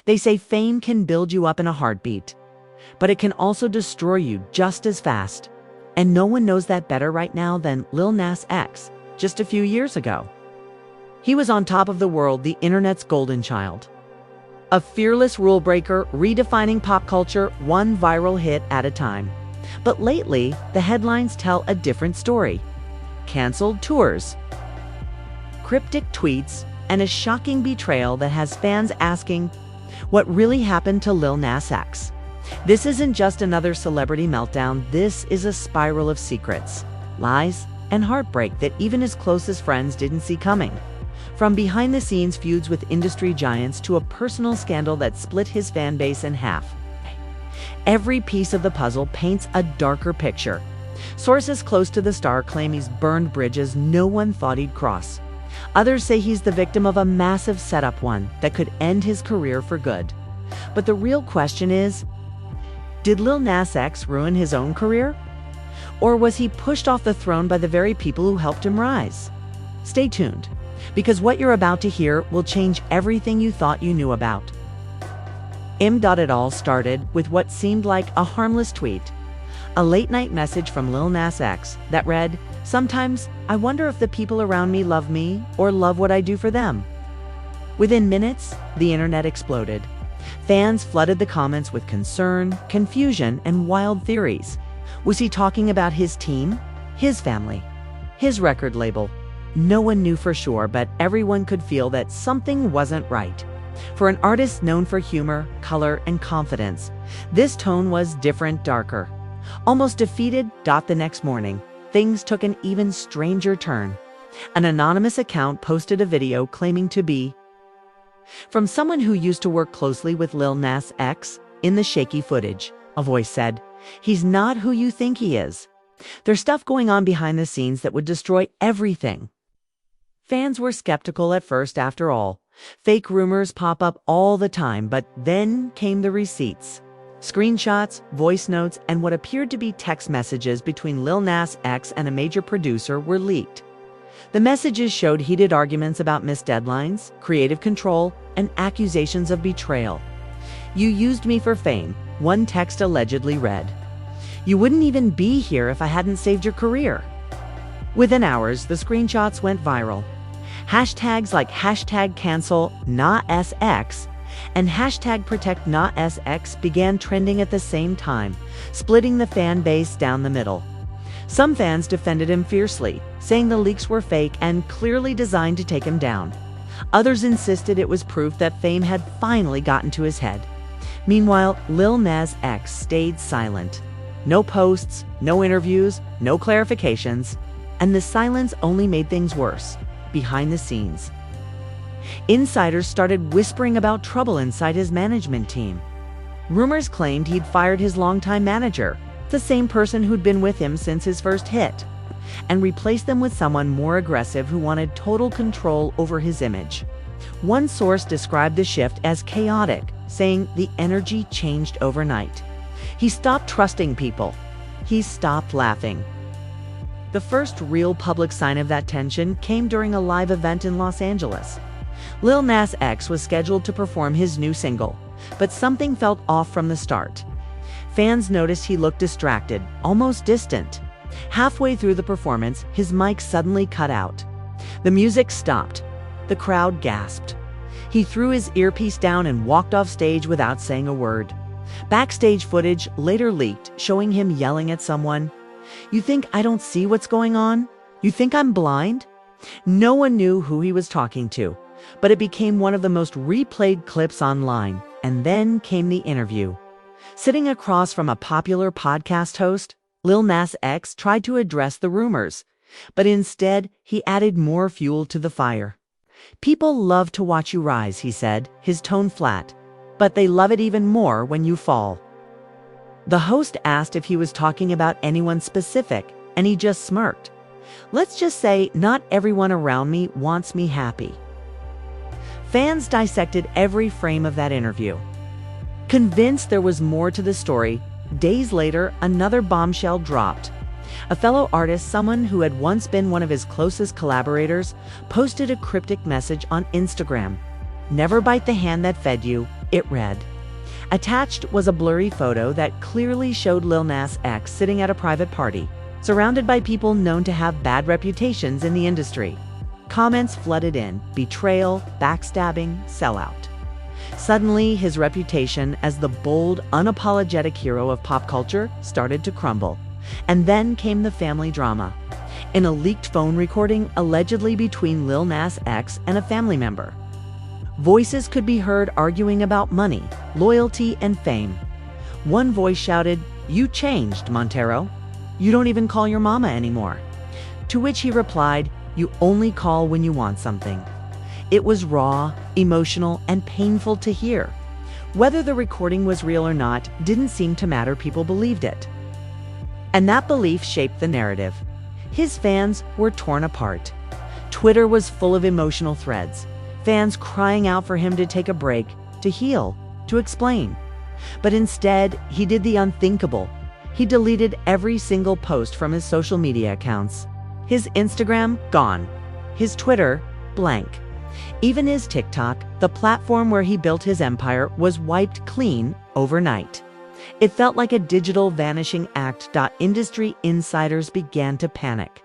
They say fame can build you up in a heartbeat, but it can also destroy you just as fast. And no one knows that better right now than Lil Nas X, just a few years ago. He was on top of the world, the internet's golden child. A fearless rule breaker, redefining pop culture one viral hit at a time. But lately, the headlines tell a different story. Canceled tours, cryptic tweets, and a shocking betrayal that has fans asking, what really happened to Lil Nas X? This isn't just another celebrity meltdown, this is a spiral of secrets, lies, and heartbreak that even his closest friends didn't see coming. From behind-the-scenes feuds with industry giants to a personal scandal that split his fan base in half. Every piece of the puzzle paints a darker picture. Sources close to the star claim he's burned bridges no one thought he'd cross. Others say he's the victim of a massive setup, one that could end his career for good. But the real question is, did Lil Nas X ruin his own career? Or was he pushed off the throne by the very people who helped him rise? Stay tuned, because what you're about to hear will change everything you thought you knew about. It all started with what seemed like a harmless tweet. A late-night message from Lil Nas X that read, "Sometimes I wonder if the people around me love me or love what I do for them." Within minutes, the internet exploded. Fans flooded the comments with concern, confusion, and wild theories. Was he talking about his team, his family, his record label? No one knew for sure, but everyone could feel that something wasn't right. For an artist known for humor, color, and confidence, this tone was different, darker. Almost defeated, the next morning, things took an even stranger turn. An anonymous account posted a video claiming to be from someone who used to work closely with Lil Nas X. In the shaky footage, a voice said, "He's not who you think he is. There's stuff going on behind the scenes that would destroy everything." Fans were skeptical at first, after all. Fake rumors pop up all the time, but then came the receipts. Screenshots, voice notes, and what appeared to be text messages between Lil Nas X and a major producer were leaked. The messages showed heated arguments about missed deadlines, creative control, and accusations of betrayal. "You used me for fame," one text allegedly read. "You wouldn't even be here if I hadn't saved your career." Within hours, the screenshots went viral. Hashtags like #CancelNasX and #ProtectNasX began trending at the same time, splitting the fan base down the middle. Some fans defended him fiercely, saying the leaks were fake and clearly designed to take him down. Others insisted it was proof that fame had finally gotten to his head. Meanwhile, Lil Nas X stayed silent. No posts, no interviews, no clarifications, and the silence only made things worse. Behind the scenes, insiders started whispering about trouble inside his management team. Rumors claimed he'd fired his longtime manager, the same person who'd been with him since his first hit, and replaced them with someone more aggressive who wanted total control over his image. One source described the shift as chaotic, saying the energy changed overnight. He stopped trusting people. He stopped laughing. The first real public sign of that tension came during a live event in Los Angeles. Lil Nas X was scheduled to perform his new single, but something felt off from the start. Fans noticed he looked distracted, almost distant. Halfway through the performance, his mic suddenly cut out. The music stopped. The crowd gasped. He threw his earpiece down and walked off stage without saying a word. Backstage footage later leaked, showing him yelling at someone, "You think I don't see what's going on? You think I'm blind?" No one knew who he was talking to, but it became one of the most replayed clips online. And then came the interview. Sitting across from a popular podcast host, Lil Nas X tried to address the rumors, but instead he added more fuel to the fire. "People love to watch you rise," he said, his tone flat, "but they love it even more when you fall." The host asked if he was talking about anyone specific, and he just smirked. "Let's just say not everyone around me wants me happy." Fans dissected every frame of that interview. Convinced there was more to the story, days later, another bombshell dropped. A fellow artist, someone who had once been one of his closest collaborators, posted a cryptic message on Instagram. "Never bite the hand that fed you. It read, "Attached was a blurry photo that clearly showed Lil Nas X sitting at a private party, surrounded by people known to have bad reputations in the industry. Comments flooded in: betrayal, backstabbing, sellout." Suddenly, his reputation as the bold, unapologetic hero of pop culture started to crumble. And then came the family drama. In a leaked phone recording allegedly between Lil Nas X and a family member, voices could be heard arguing about money, loyalty, and fame. One voice shouted, "You changed, Montero. You don't even call your mama anymore." To which he replied, "You only call when you want something." It was raw, emotional, and painful to hear. Whether the recording was real or not didn't seem to matter. People believed it. And that belief shaped the narrative. His fans were torn apart. Twitter was full of emotional threads, fans crying out for him to take a break, to heal, to explain. But instead, he did the unthinkable. He deleted every single post from his social media accounts. His Instagram, gone. His Twitter, blank. Even his TikTok, the platform where he built his empire, was wiped clean overnight. It felt like a digital vanishing act. Industry insiders began to panic.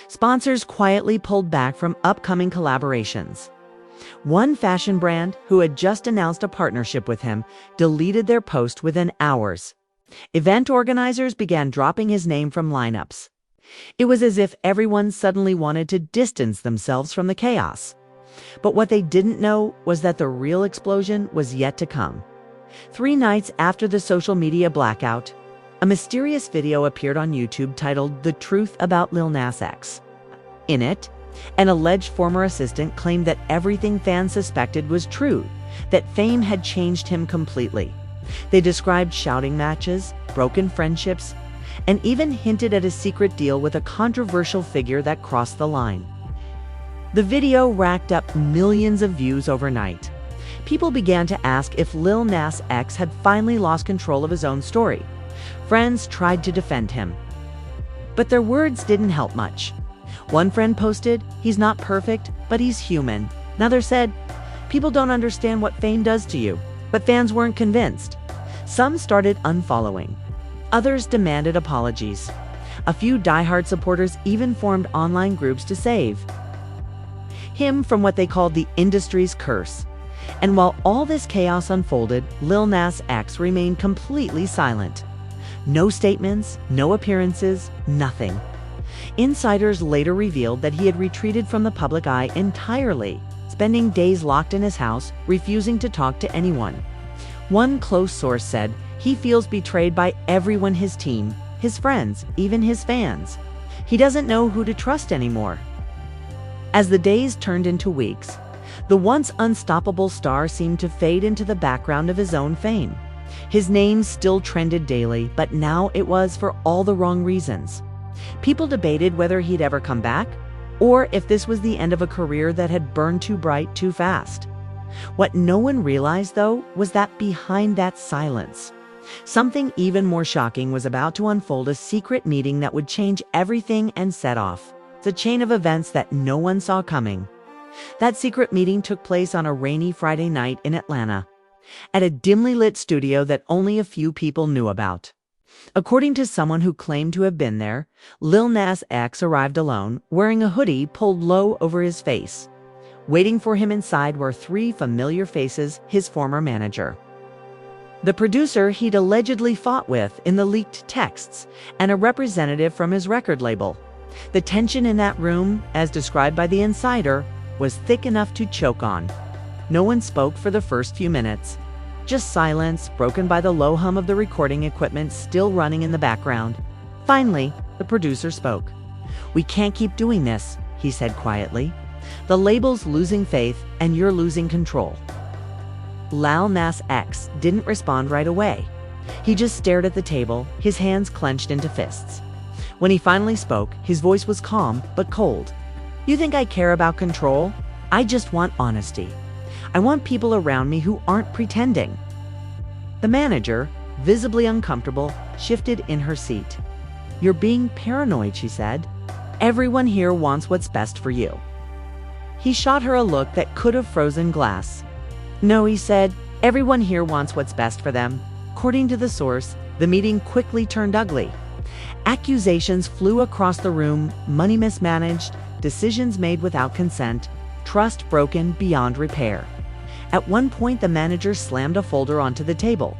Sponsors quietly pulled back from upcoming collaborations. One fashion brand, who had just announced a partnership with him, deleted their post within hours. Event organizers began dropping his name from lineups. It was as if everyone suddenly wanted to distance themselves from the chaos. But what they didn't know was that the real explosion was yet to come. 3 nights after the social media blackout, a mysterious video appeared on YouTube titled "The Truth About Lil Nas X." In it, an alleged former assistant claimed that everything fans suspected was true, that fame had changed him completely. They described shouting matches, broken friendships, and even hinted at a secret deal with a controversial figure that crossed the line. The video racked up millions of views overnight. People began to ask if Lil Nas X had finally lost control of his own story. Friends tried to defend him. But their words didn't help much. One friend posted, "He's not perfect, but he's human." Another said, "People don't understand what fame does to you." But fans weren't convinced. Some started unfollowing. Others demanded apologies. A few diehard supporters even formed online groups to save him from what they called the industry's curse. And while all this chaos unfolded, Lil Nas X remained completely silent. No statements, no appearances, nothing. Insiders later revealed that he had retreated from the public eye entirely, spending days locked in his house, refusing to talk to anyone. One close source said he feels betrayed by everyone: his team, his friends, even his fans. He doesn't know who to trust anymore. As the days turned into weeks, the once unstoppable star seemed to fade into the background of his own fame. His name still trended daily, but now it was for all the wrong reasons. People debated whether he'd ever come back, or if this was the end of a career that had burned too bright too fast. What no one realized, though, was that behind that silence, something even more shocking was about to unfold: a secret meeting that would change everything and set off the chain of events that no one saw coming. That secret meeting took place on a rainy Friday night in Atlanta, at a dimly lit studio that only a few people knew about. According to someone who claimed to have been there, Lil Nas X arrived alone, wearing a hoodie pulled low over his face. Waiting for him inside were 3 familiar faces: his former manager, the producer he'd allegedly fought with in the leaked texts, and a representative from his record label. The tension in that room, as described by the insider, was thick enough to choke on. No one spoke for the first few minutes. Just silence, broken by the low hum of the recording equipment still running in the background. Finally, the producer spoke. "We can't keep doing this," he said quietly. "The label's losing faith, and you're losing control." Lil Nas X didn't respond right away. He just stared at the table, his hands clenched into fists. When he finally spoke, his voice was calm but cold. "You think I care about control? I just want honesty. I want people around me who aren't pretending." The manager, visibly uncomfortable, shifted in her seat. "You're being paranoid," she said. "Everyone here wants what's best for you." He shot her a look that could have frozen glass. "No," he said, Everyone here wants what's best for them. According to the source, the meeting quickly turned ugly. Accusations flew across the room, money mismanaged, decisions made without consent, trust broken beyond repair. At one point, the manager slammed a folder onto the table,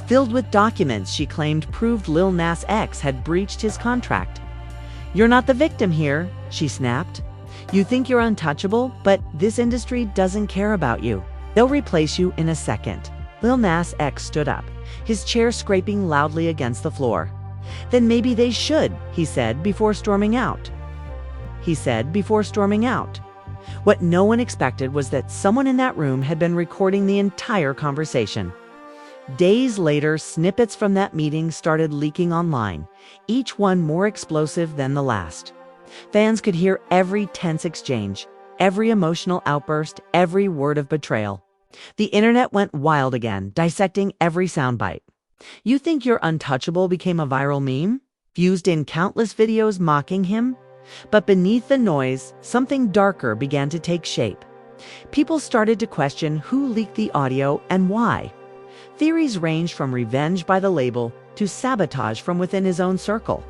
filled with documents she claimed proved Lil Nas X had breached his contract. "You're not the victim here," she snapped. "You think you're untouchable, but this industry doesn't care about you. They'll replace you in a second." Lil Nas X stood up, his chair scraping loudly against the floor. "Then maybe they should," he said before storming out. What no one expected was that someone in that room had been recording the entire conversation. Days later, snippets from that meeting started leaking online, each one more explosive than the last. Fans could hear every tense exchange, every emotional outburst, every word of betrayal. The internet went wild again, dissecting every soundbite. "You think you're untouchable" became a viral meme, fused in countless videos mocking him. But beneath the noise, something darker began to take shape. People started to question who leaked the audio and why. Theories ranged from revenge by the label to sabotage from within his own circle.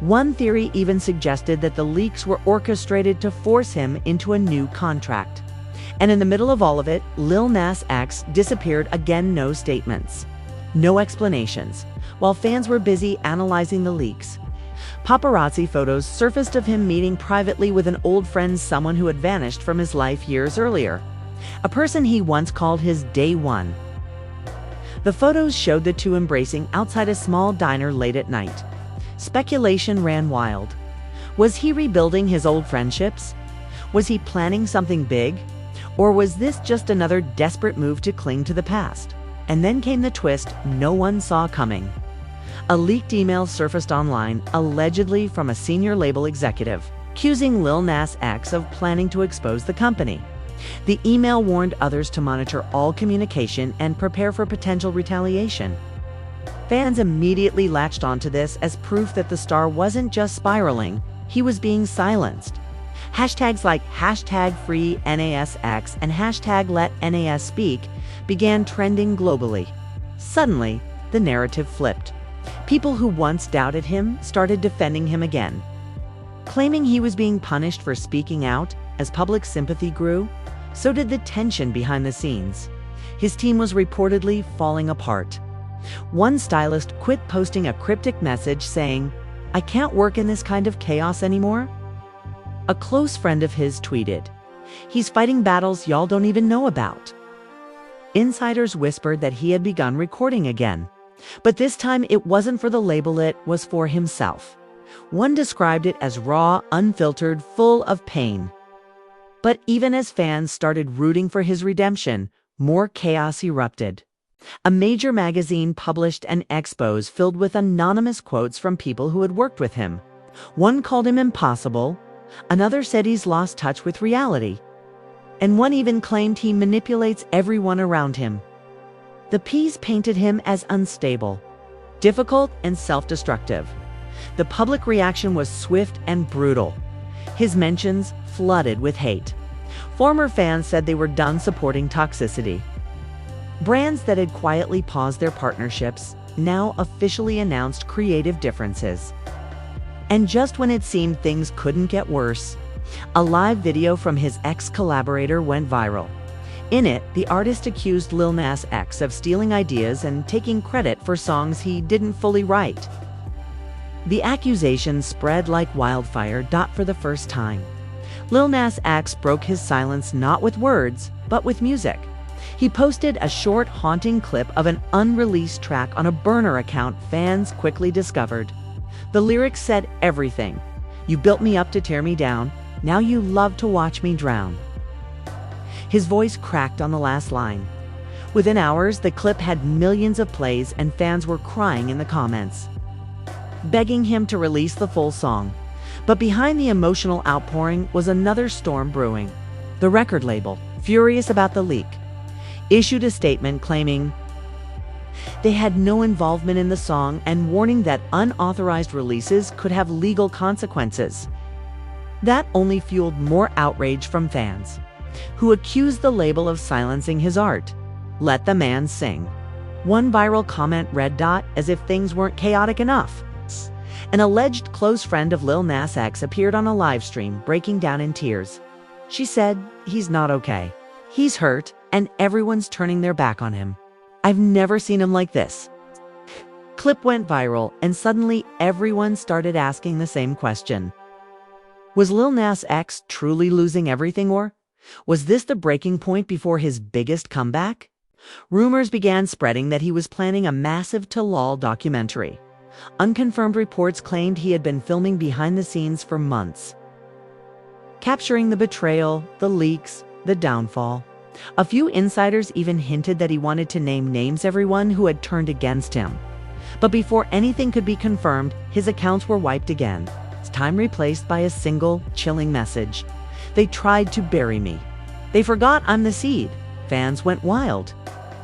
One theory even suggested that the leaks were orchestrated to force him into a new contract. And in the middle of all of it, Lil Nas X disappeared again, no statements, no explanations, while fans were busy analyzing the leaks. Paparazzi photos surfaced of him meeting privately with an old friend, someone who had vanished from his life years earlier, a person he once called his day one. The photos showed the two embracing outside a small diner late at night. Speculation ran wild. Was he rebuilding his old friendships? Was he planning something big? Or was this just another desperate move to cling to the past? And then came the twist no one saw coming. A leaked email surfaced online, allegedly from a senior label executive, accusing Lil Nas X of planning to expose the company. The email warned others to monitor all communication and prepare for potential retaliation. Fans immediately latched onto this as proof that the star wasn't just spiraling, he was being silenced. Hashtags like #FreeNASX and #LetNASSpeak began trending globally. Suddenly, the narrative flipped. People who once doubted him started defending him again, claiming he was being punished for speaking out. As public sympathy grew, so did the tension behind the scenes. His team was reportedly falling apart. One stylist quit, posting a cryptic message saying, "I can't work in this kind of chaos anymore." A close friend of his tweeted, "He's fighting battles y'all don't even know about." Insiders whispered that he had begun recording again. But this time it wasn't for the label, it was for himself. One described it as raw, unfiltered, full of pain. But even as fans started rooting for his redemption, more chaos erupted. A major magazine published an expose filled with anonymous quotes from people who had worked with him. One called him impossible, another said he's lost touch with reality, and one even claimed he manipulates everyone around him. The piece painted him as unstable, difficult, and self-destructive. The public reaction was swift and brutal. His mentions flooded with hate. Former fans said they were done supporting toxicity. Brands that had quietly paused their partnerships now officially announced creative differences. And just when it seemed things couldn't get worse, a live video from his ex-collaborator went viral. In it, the artist accused Lil Nas X of stealing ideas and taking credit for songs he didn't fully write. The accusation spread like wildfire. For the first time, Lil Nas X broke his silence not with words, but with music. He posted a short, haunting clip of an unreleased track on a burner account fans quickly discovered. The lyrics said everything. "You built me up to tear me down. Now you love to watch me drown." His voice cracked on the last line. Within hours, the clip had millions of plays and fans were crying in the comments, begging him to release the full song. But behind the emotional outpouring was another storm brewing. The record label, furious about the leak, issued a statement claiming they had no involvement in the song and warning that unauthorized releases could have legal consequences. That only fueled more outrage from fans, who accused the label of silencing his art. Let the man sing. One viral comment read, as if things weren't chaotic enough. An alleged close friend of Lil Nas X appeared on a live stream, breaking down in tears. She said, "He's not okay. He's hurt, and everyone's turning their back on him. I've never seen him like this." Clip went viral, and suddenly everyone started asking the same question. Was Lil Nas X truly losing everything, or was this the breaking point before his biggest comeback? Rumors began spreading that he was planning a massive to-lol documentary. Unconfirmed reports claimed he had been filming behind the scenes for months, capturing the betrayal, the leaks, the downfall. A few insiders even hinted that he wanted to name names everyone who had turned against him. But before anything could be confirmed, his accounts were wiped again, this time replaced by a single, chilling message. "They tried to bury me. They forgot I'm the seed." Fans went wild.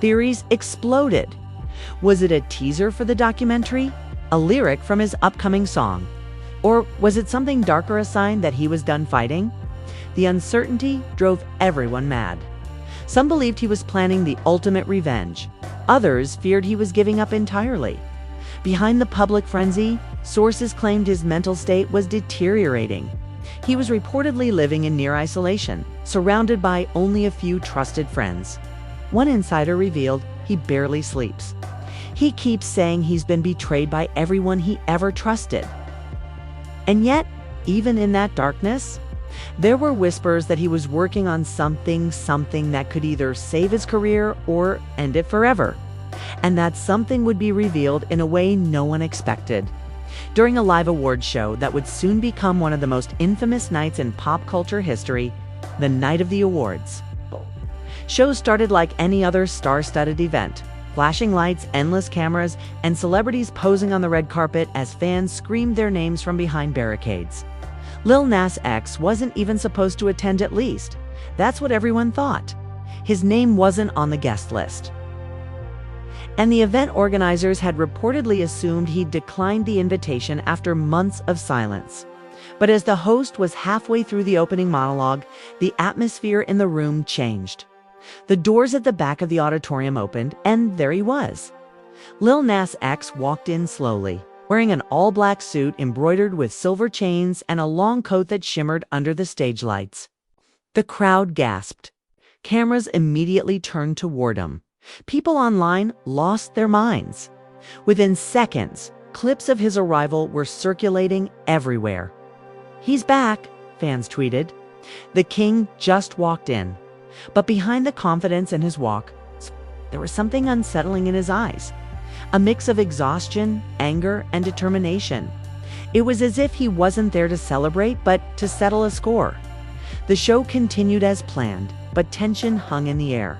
Theories exploded. Was it a teaser for the documentary? A lyric from his upcoming song? Or was it something darker, a sign that he was done fighting? The uncertainty drove everyone mad. Some believed he was planning the ultimate revenge. Others feared he was giving up entirely. Behind the public frenzy, sources claimed his mental state was deteriorating. He was reportedly living in near isolation, surrounded by only a few trusted friends. One insider revealed he barely sleeps. He keeps saying he's been betrayed by everyone he ever trusted. And yet, even in that darkness, there were whispers that he was working on something that could either save his career or end it forever. And that something would be revealed in a way no one expected. During a live awards show that would soon become one of the most infamous nights in pop culture history, the night of the awards. Shows started like any other star-studded event. Flashing lights, endless cameras, and celebrities posing on the red carpet as fans screamed their names from behind barricades. Lil Nas X wasn't even supposed to attend, at least. That's what everyone thought. His name wasn't on the guest list. And the event organizers had reportedly assumed he'd declined the invitation after months of silence. But as the host was halfway through the opening monologue, the atmosphere in the room changed. The doors at the back of the auditorium opened, and there he was. Lil Nas X walked in slowly, wearing an all-black suit embroidered with silver chains and a long coat that shimmered under the stage lights. The crowd gasped. Cameras immediately turned toward him. People online lost their minds. Within seconds, clips of his arrival were circulating everywhere. "He's back," fans tweeted. The king just walked in. But behind the confidence in his walk, there was something unsettling in his eyes. A mix of exhaustion, anger, and determination. It was as if he wasn't there to celebrate, but to settle a score. The show continued as planned, but tension hung in the air.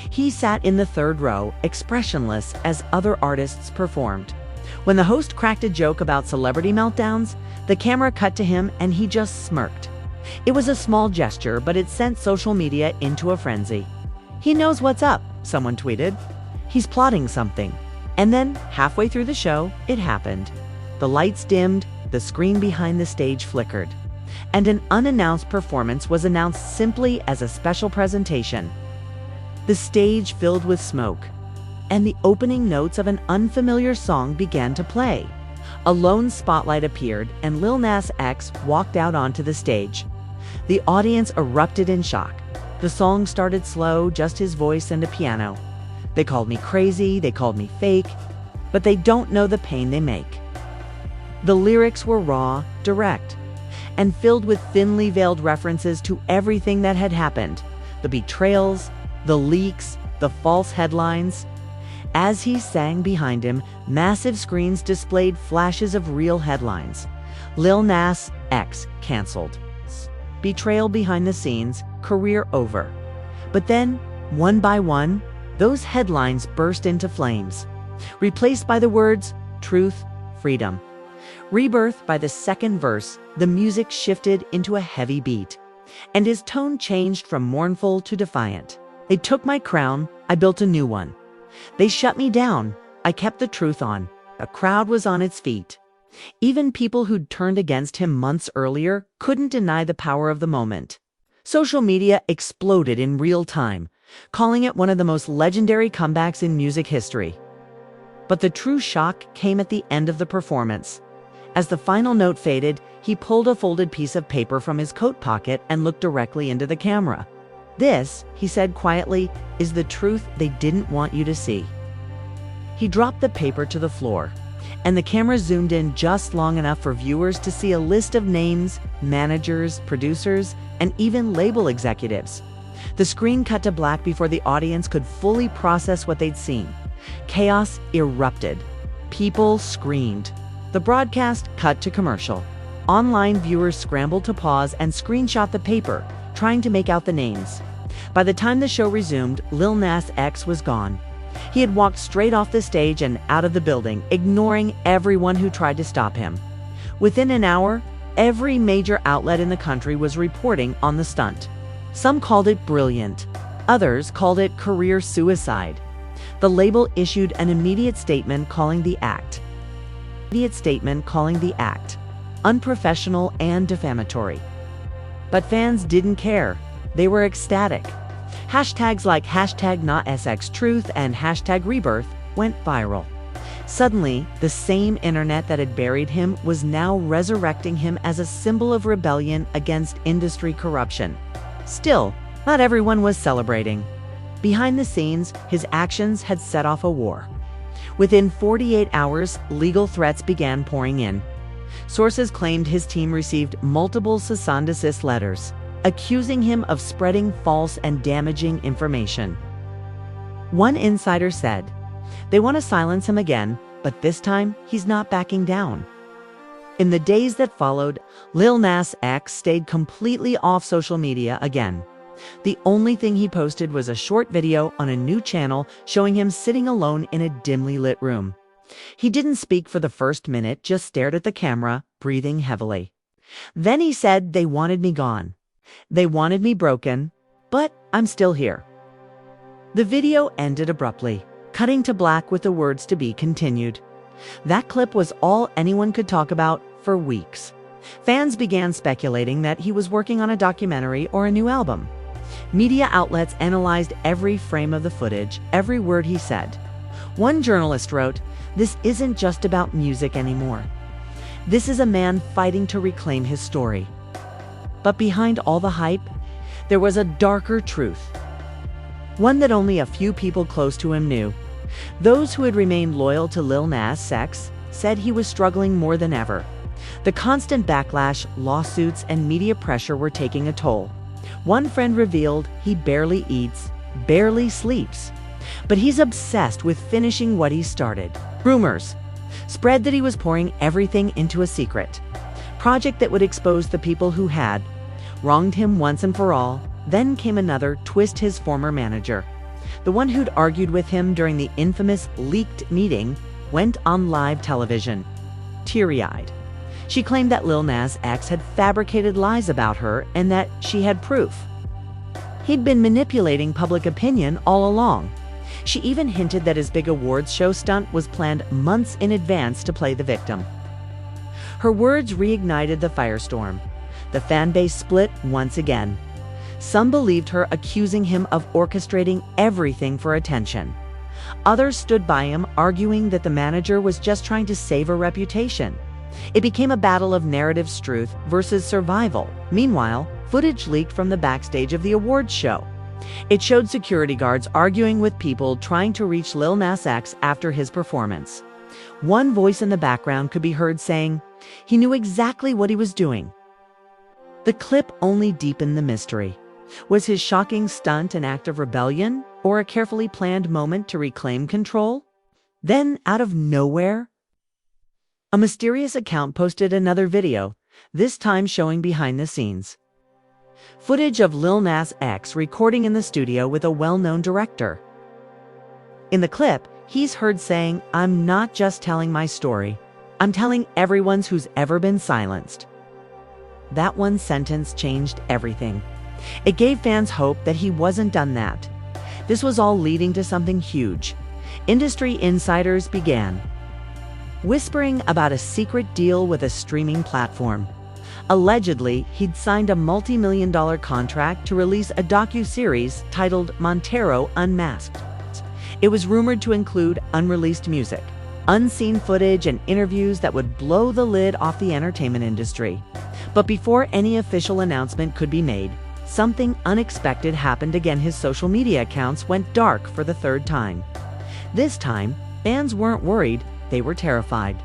He sat in the third row, expressionless as other artists performed. When the host cracked a joke about celebrity meltdowns, the camera cut to him and he just smirked. It was a small gesture, but it sent social media into a frenzy. "He knows what's up," someone tweeted. "He's plotting something." And then, halfway through the show, it happened. The lights dimmed, the screen behind the stage flickered, and an unannounced performance was announced simply as a special presentation. The stage filled with smoke, and the opening notes of an unfamiliar song began to play. A lone spotlight appeared, and Lil Nas X walked out onto the stage. The audience erupted in shock. The song started slow, just his voice and a piano. "They called me crazy, they called me fake, but they don't know the pain they make." The lyrics were raw, direct, and filled with thinly veiled references to everything that had happened. The betrayals, the leaks, the false headlines. As he sang behind him, massive screens displayed flashes of real headlines. Lil Nas X canceled. Betrayal behind the scenes, career over. But then, one by one, those headlines burst into flames, replaced by the words, truth, freedom. Rebirth. By the second verse, the music shifted into a heavy beat, and his tone changed from mournful to defiant. "They took my crown, I built a new one. They shut me down, I kept the truth on." The crowd was on its feet. Even people who'd turned against him months earlier couldn't deny the power of the moment. Social media exploded in real time. calling it one of the most legendary comebacks in music history. But the true shock came at the end of the performance. As the final note faded, he pulled a folded piece of paper from his coat pocket and looked directly into the camera. "This," he said quietly, "is the truth they didn't want you to see." He dropped the paper to the floor, and the camera zoomed in just long enough for viewers to see a list of names, managers, producers, and even label executives. The screen cut to black before the audience could fully process what they'd seen. Chaos erupted. People screamed. The broadcast cut to commercial. Online viewers scrambled to pause and screenshot the paper, trying to make out the names. By the time the show resumed, Lil Nas X was gone. He had walked straight off the stage and out of the building, ignoring everyone who tried to stop him. Within an hour, every major outlet in the country was reporting on the stunt. Some called it brilliant. Others called it career suicide. The label issued an immediate statement calling the act unprofessional and defamatory. But fans didn't care. They were ecstatic. Hashtags like #NotSXTruth and #Rebirth went viral. Suddenly, the same internet that had buried him was now resurrecting him as a symbol of rebellion against industry corruption. Still, not everyone was celebrating. Behind the scenes, his actions had set off a war. Within 48 hours, legal threats began pouring in. Sources claimed his team received multiple cease and desist letters, accusing him of spreading false and damaging information. One insider said, "They want to silence him again, but this time he's not backing down." In the days that followed, Lil Nas X stayed completely off social media again. The only thing he posted was a short video on a new channel showing him sitting alone in a dimly lit room. He didn't speak for the first minute, just stared at the camera, breathing heavily. Then he said, "They wanted me gone. They wanted me broken, but I'm still here." The video ended abruptly, cutting to black with the words "to be continued." That clip was all anyone could talk about for weeks. Fans began speculating that he was working on a documentary or a new album. Media outlets analyzed every frame of the footage, every word he said. One journalist wrote, "This isn't just about music anymore. This is a man fighting to reclaim his story." But behind all the hype, there was a darker truth. One that only a few people close to him knew. Those who had remained loyal to Lil Nas X said he was struggling more than ever. The constant backlash, lawsuits, and media pressure were taking a toll. One friend revealed he barely eats, barely sleeps, but he's obsessed with finishing what he started. Rumors spread that he was pouring everything into a secret project that would expose the people who had wronged him once and for all. Then came another twist. His former manager, the one who'd argued with him during the infamous leaked meeting, went on live television, teary-eyed. She claimed that Lil Nas X had fabricated lies about her and that she had proof. He'd been manipulating public opinion all along. She even hinted that his big awards show stunt was planned months in advance to play the victim. Her words reignited the firestorm. The fan base split once again. Some believed her, accusing him of orchestrating everything for attention. Others stood by him, arguing that the manager was just trying to save her reputation. It became a battle of narrative truth versus survival. Meanwhile, footage leaked from the backstage of the awards show. It showed security guards arguing with people trying to reach Lil Nas X after his performance. One voice in the background could be heard saying he knew exactly what he was doing. The clip only deepened the mystery. Was his shocking stunt an act of rebellion or a carefully planned moment to reclaim control? Then, out of nowhere, a mysterious account posted another video, this time showing behind the scenes footage of Lil Nas X recording in the studio with a well-known director. In the clip, he's heard saying, "I'm not just telling my story. I'm telling everyone's who's ever been silenced." That one sentence changed everything. It gave fans hope that he wasn't done that. This was all leading to something huge. Industry insiders began whispering about a secret deal with a streaming platform, Allegedly, he'd signed a multi-million-dollar contract to release a docu-series titled Montero Unmasked. It was rumored to include unreleased music, unseen footage, and interviews that would blow the lid off the entertainment industry. But before any official announcement could be made, something unexpected happened again. His social media accounts went dark for the third time. This time, fans weren't worried, they were terrified.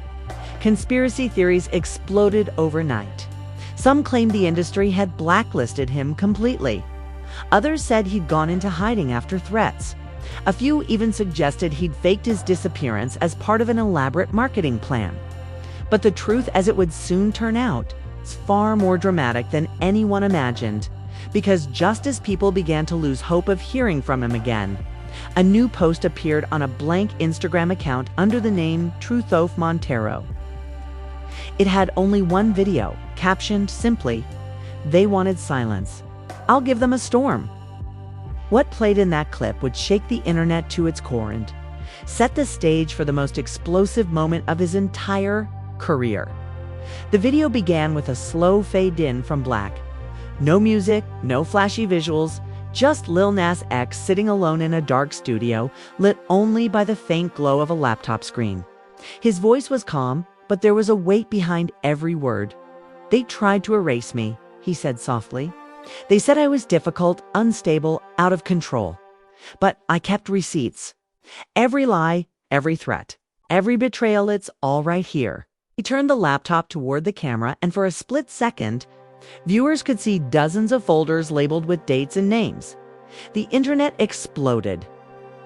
Conspiracy theories exploded overnight. Some claimed the industry had blacklisted him completely. Others said he'd gone into hiding after threats. A few even suggested he'd faked his disappearance as part of an elaborate marketing plan. But the truth, as it would soon turn out, is far more dramatic than anyone imagined. Because just as people began to lose hope of hearing from him again, a new post appeared on a blank Instagram account under the name Truthof Montero. It had only one video, captioned simply, "They wanted silence. I'll give them a storm." What played in that clip would shake the internet to its core and set the stage for the most explosive moment of his entire career. The video began with a slow fade in from black. No music, no flashy visuals, just Lil Nas X sitting alone in a dark studio, lit only by the faint glow of a laptop screen. His voice was calm, but there was a weight behind every word. "They tried to erase me," he said softly. "They said I was difficult, unstable, out of control. But I kept receipts. Every lie, every threat, every betrayal, it's all right here." He turned the laptop toward the camera, and for a split second, viewers could see dozens of folders labeled with dates and names. The internet exploded.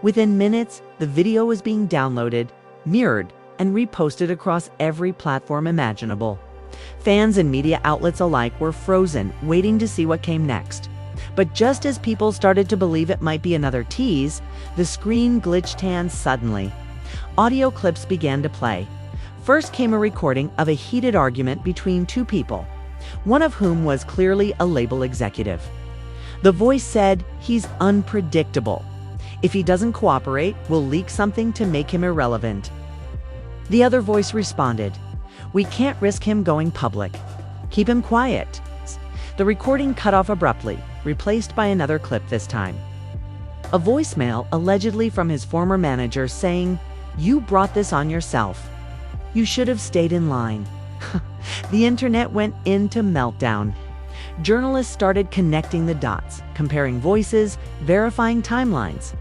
Within minutes, the video was being downloaded, mirrored, and reposted across every platform imaginable. Fans and media outlets alike were frozen, waiting to see what came next. But just as people started to believe it might be another tease, the screen glitched hands suddenly. Audio clips began to play. First came a recording of a heated argument between two people, one of whom was clearly a label executive. The voice said, "He's unpredictable. If he doesn't cooperate, we'll leak something to make him irrelevant." The other voice responded, "We can't risk him going public. Keep him quiet." The recording cut off abruptly, replaced by another clip this time. A voicemail allegedly from his former manager saying, "You brought this on yourself. You should have stayed in line." The internet went into meltdown. Journalists started connecting the dots, comparing voices, verifying timelines.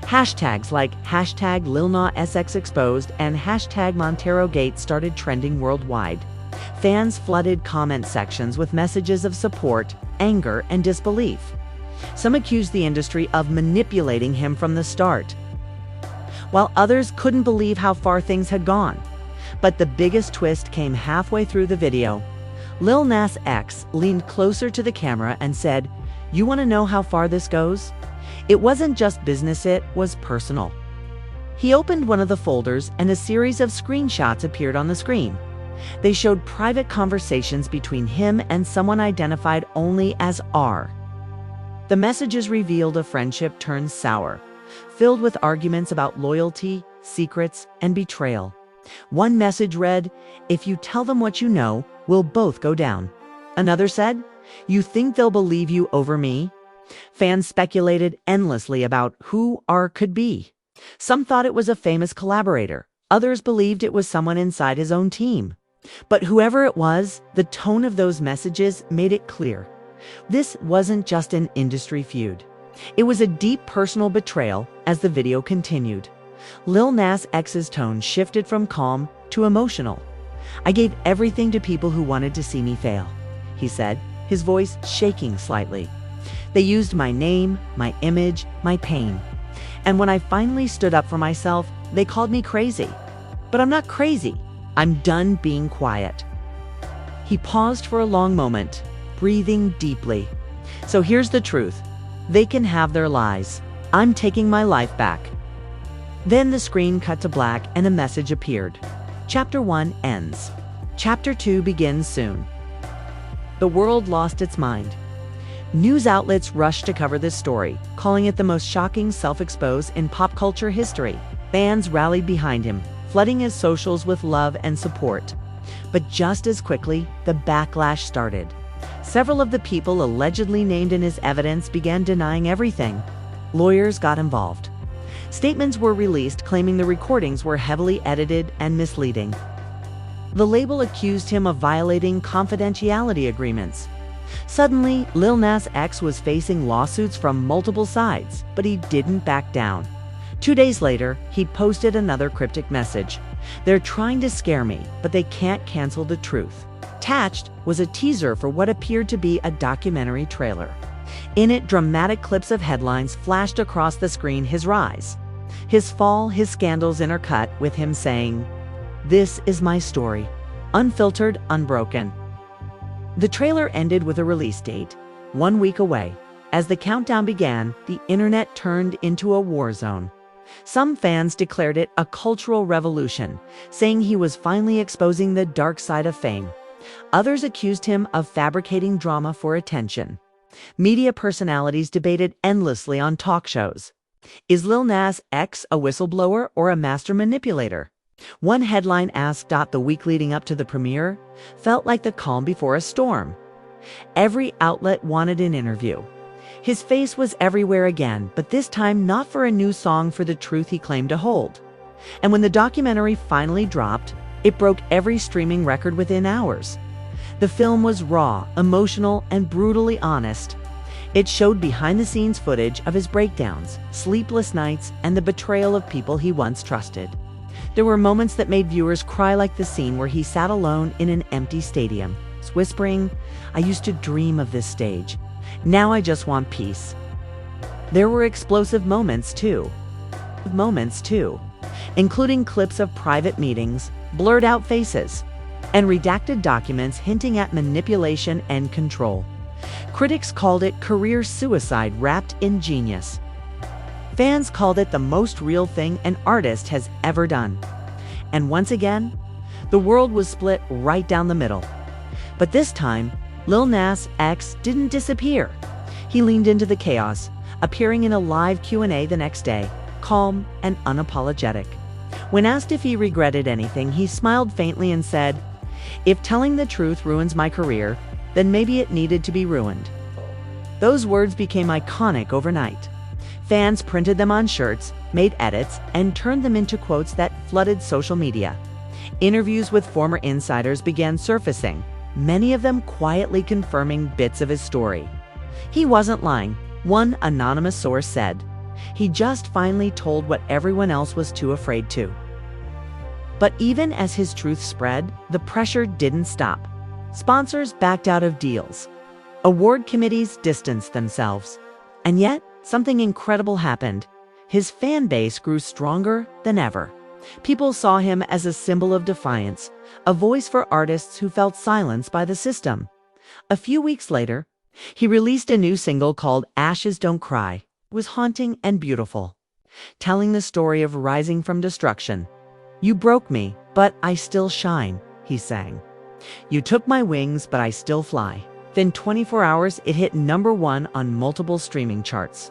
Hashtags like hashtag Lil Nas SX exposed and hashtag MonteroGate started trending worldwide. Fans flooded comment sections with messages of support, anger, and disbelief. Some accused the industry of manipulating him from the start, while others couldn't believe how far things had gone. But the biggest twist came halfway through the video. Lil Nas X leaned closer to the camera and said, "You want to know how far this goes? It wasn't just business, it was personal." He opened one of the folders and a series of screenshots appeared on the screen. They showed private conversations between him and someone identified only as R. The messages revealed a friendship turned sour, filled with arguments about loyalty, secrets, and betrayal. One message read, "If you tell them what you know, we'll both go down." Another said, "You think they'll believe you over me?" Fans speculated endlessly about who R could be. Some thought it was a famous collaborator. Others believed it was someone inside his own team. But whoever it was, the tone of those messages made it clear. This wasn't just an industry feud. It was a deep personal betrayal. As the video continued, Lil Nas X's tone shifted from calm to emotional. "I gave everything to people who wanted to see me fail," he said, his voice shaking slightly. "They used my name, my image, my pain. And when I finally stood up for myself, they called me crazy. But I'm not crazy. I'm done being quiet." He paused for a long moment, breathing deeply. "So here's the truth. They can have their lies. I'm taking my life back." Then the screen cut to black and a message appeared. Chapter 1 ends. Chapter 2 begins soon. The world lost its mind. News outlets rushed to cover this story, calling it the most shocking self-expose in pop culture history. Fans rallied behind him, flooding his socials with love and support. But just as quickly, the backlash started. Several of the people allegedly named in his evidence began denying everything. Lawyers got involved. Statements were released claiming the recordings were heavily edited and misleading. The label accused him of violating confidentiality agreements. Suddenly, Lil Nas X was facing lawsuits from multiple sides, but he didn't back down. 2 days later, he posted another cryptic message. "They're trying to scare me, but they can't cancel the truth." Attached was a teaser for what appeared to be a documentary trailer. In it, dramatic clips of headlines flashed across the screen: his rise, his fall, his scandals intercut with him saying, "This is my story, unfiltered, unbroken." The trailer ended with a release date, 1 week away. As the countdown began, the internet turned into a war zone. Some fans declared it a cultural revolution, saying he was finally exposing the dark side of fame. Others accused him of fabricating drama for attention. Media personalities debated endlessly on talk shows. Is Lil Nas X a whistleblower or a master manipulator? One headline asked. The week leading up to the premiere felt like the calm before a storm. Every outlet wanted an interview. His face was everywhere again, but this time not for a new song, for the truth he claimed to hold. And when the documentary finally dropped, it broke every streaming record within hours. The film was raw, emotional, and brutally honest. It showed behind-the-scenes footage of his breakdowns, sleepless nights, and the betrayal of people he once trusted. There were moments that made viewers cry, like the scene where he sat alone in an empty stadium, whispering, "I used to dream of this stage. Now I just want peace." There were explosive moments too, including clips of private meetings, blurred out faces, and redacted documents hinting at manipulation and control. Critics called it career suicide wrapped in genius. Fans called it the most real thing an artist has ever done. And once again, the world was split right down the middle. But this time, Lil Nas X didn't disappear. He leaned into the chaos, appearing in a live Q&A the next day, calm and unapologetic. When asked if he regretted anything, he smiled faintly and said, "If telling the truth ruins my career, then maybe it needed to be ruined." Those words became iconic overnight. Fans printed them on shirts, made edits, and turned them into quotes that flooded social media. Interviews with former insiders began surfacing, many of them quietly confirming bits of his story. He wasn't lying, one anonymous source said. He just finally told what everyone else was too afraid to. But even as his truth spread, the pressure didn't stop. Sponsors backed out of deals. Award committees distanced themselves. And yet, something incredible happened. His fan base grew stronger than ever. People saw him as a symbol of defiance, a voice for artists who felt silenced by the system. A few weeks later, he released a new single called "Ashes Don't Cry." It was haunting and beautiful, telling the story of rising from destruction. "You broke me, but I still shine," he sang. "You took my wings, but I still fly." Within 24 hours, it hit #1 on multiple streaming charts.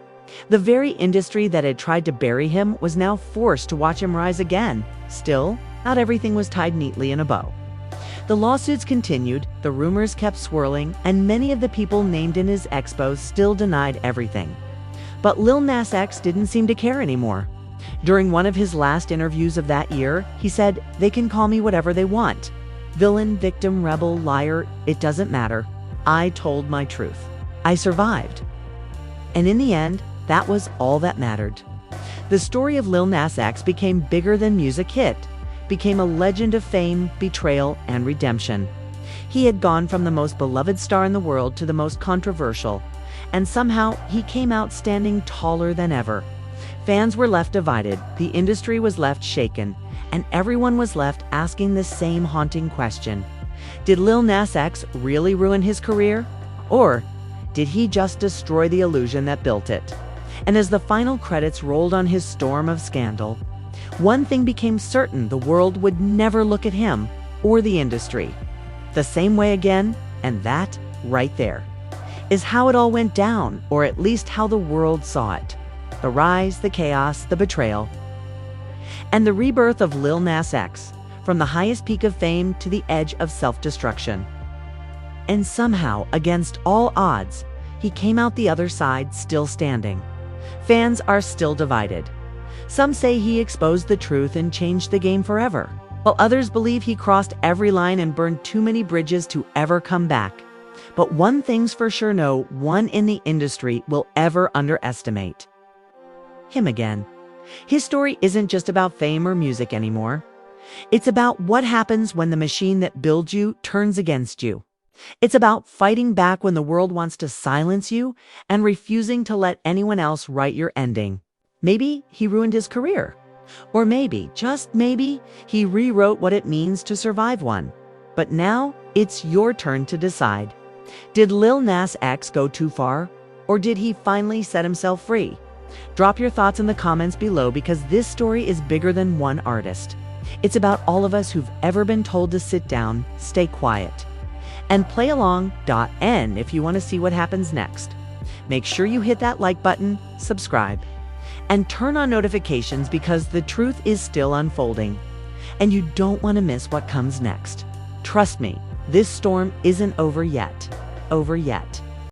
The very industry that had tried to bury him was now forced to watch him rise again. Still, not everything was tied neatly in a bow. The lawsuits continued, the rumors kept swirling, and many of the people named in his expos still denied everything. But Lil Nas X didn't seem to care anymore. During one of his last interviews of that year, he said, "They can call me whatever they want. Villain, victim, rebel, liar, it doesn't matter. I told my truth. I survived." And in the end, that was all that mattered. The story of Lil Nas X became bigger than music hit, became a legend of fame, betrayal, and redemption. He had gone from the most beloved star in the world to the most controversial, and somehow he came out standing taller than ever. Fans were left divided, the industry was left shaken, and everyone was left asking the same haunting question. Did Lil Nas X really ruin his career? Or did he just destroy the illusion that built it? And as the final credits rolled on his storm of scandal, one thing became certain: the world would never look at him or the industry the same way again, and that, right there, is how it all went down, or at least how the world saw it. The rise, the chaos, the betrayal, and the rebirth of Lil Nas X. from the highest peak of fame to the edge of self-destruction. And somehow, against all odds, he came out the other side still standing. Fans are still divided. Some say he exposed the truth and changed the game forever, while others believe he crossed every line and burned too many bridges to ever come back. But one thing's for sure, no one in the industry will ever underestimate him again. His story isn't just about fame or music anymore. It's about what happens when the machine that builds you turns against you. It's about fighting back when the world wants to silence you and refusing to let anyone else write your ending. Maybe he ruined his career. Or maybe, just maybe, he rewrote what it means to survive one. But now, it's your turn to decide. Did Lil Nas X go too far? Or did he finally set himself free? Drop your thoughts in the comments below, because this story is bigger than one artist. It's about all of us who've ever been told to sit down, stay quiet, and play along.n if you want to see what happens next. Make sure you hit that like button, subscribe, and turn on notifications, because the truth is still unfolding, and you don't want to miss what comes next. Trust me, this storm isn't over yet. Over yet.